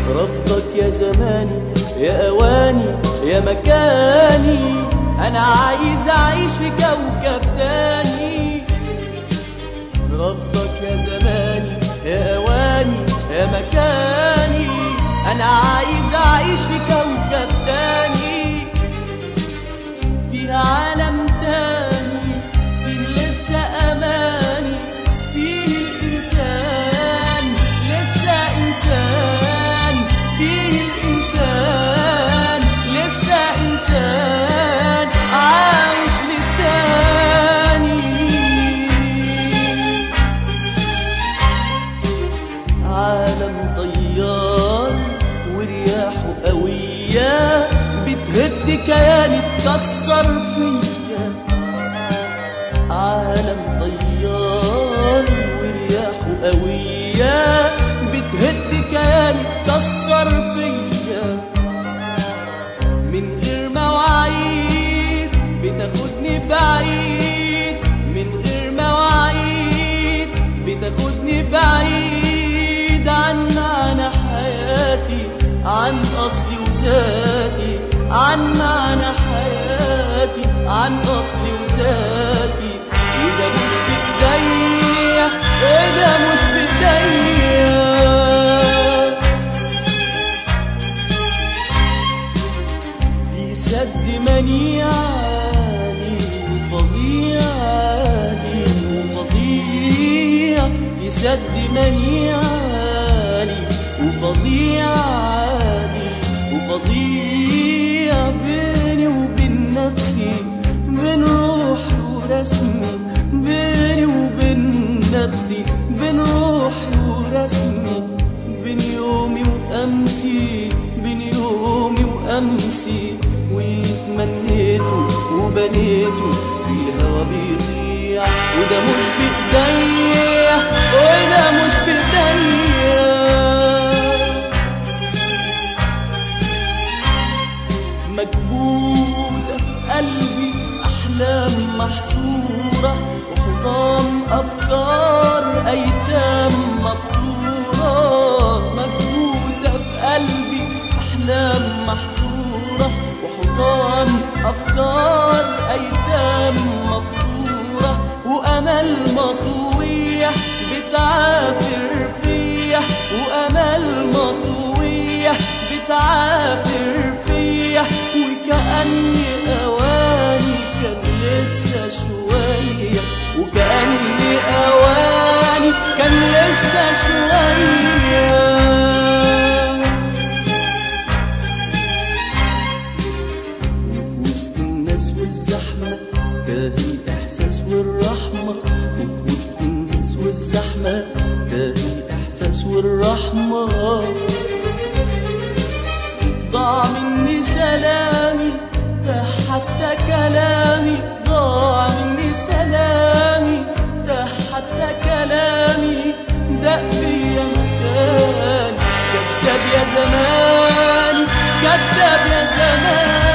رفضك يا زماني يا اواني يا مكاني، انا عايز اعيش في كوكب تاني. رفضك يا زماني يا اواني يا مكاني، انا عايز اعيش في كوكب تاني، فيه عالم تاني، فيه لسه اماني، فيه الانسان لسه انسان، فيه الإنسان لسه إنسان عايش للتاني. عالم طيار ورياحه قوية بتهد كياني تكسر فيا. عالم طيار ورياحه قوية بتهد كياني تكسر فيا، من غير مواعيد بتاخدني بعيد، من غير مواعيد بتاخدني بعيد عن معنى حياتي، عن أصلي وذاتي، عن معنى حياتي، عن أصلي وذاتي. وده مش بإيديا، وده مش بإيديا. في سد منيع عالي وفظيع، عالي وفظيع، في سد منيع عالي وفظيع، عالي وفظيع، بيني وبين نفسي، بين روحي ورسمي، بيني وبين نفسي، بين روحي ورسمي، بين يومي وأمسي، بين يومي وأمسي. واللي تمنيته وبنيته في الهوا بيضيع، وده مش بإيديا، وده مش بإيديا. مكبوتة في قلبي أحلام محصورة، وحطام أفكار أيتام مبتورة. مكبوتة في قلبي أحلام محصورة، وحطام أفكار أيتام مبتورة، وأمل مطويح بتعافر فيا، وأمل مطويح بتعافر فيا. وكأني أواني كان لسه شوية، وكأني أواني كان لسه شوية. وفي وسط الناس والزحمة تاه الإحساس والرحمة، وفي وسط الناس والزحمة تاه الإحساس والرحمة. ضاع مني سلامي، تاه حتى كلامي، ضاع مني سلامي، تاه حتى كلامي. دق بيا مكاني، كذاب يا زماني، كذاب يا زماني.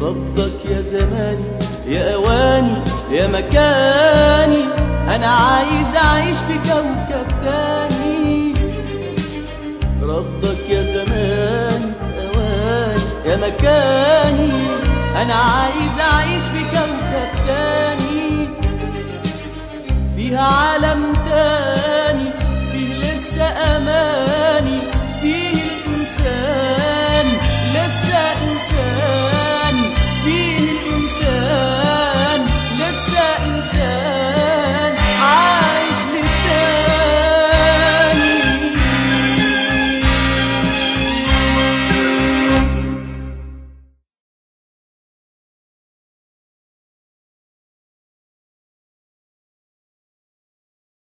ربك يا زماني يا اواني يا مكاني، انا عايز اعيش في كوكب تاني. ربك يا زماني اواني يا مكاني، انا عايز اعيش في كوكب تاني، فيها عالم تاني، فيه لسه اماني،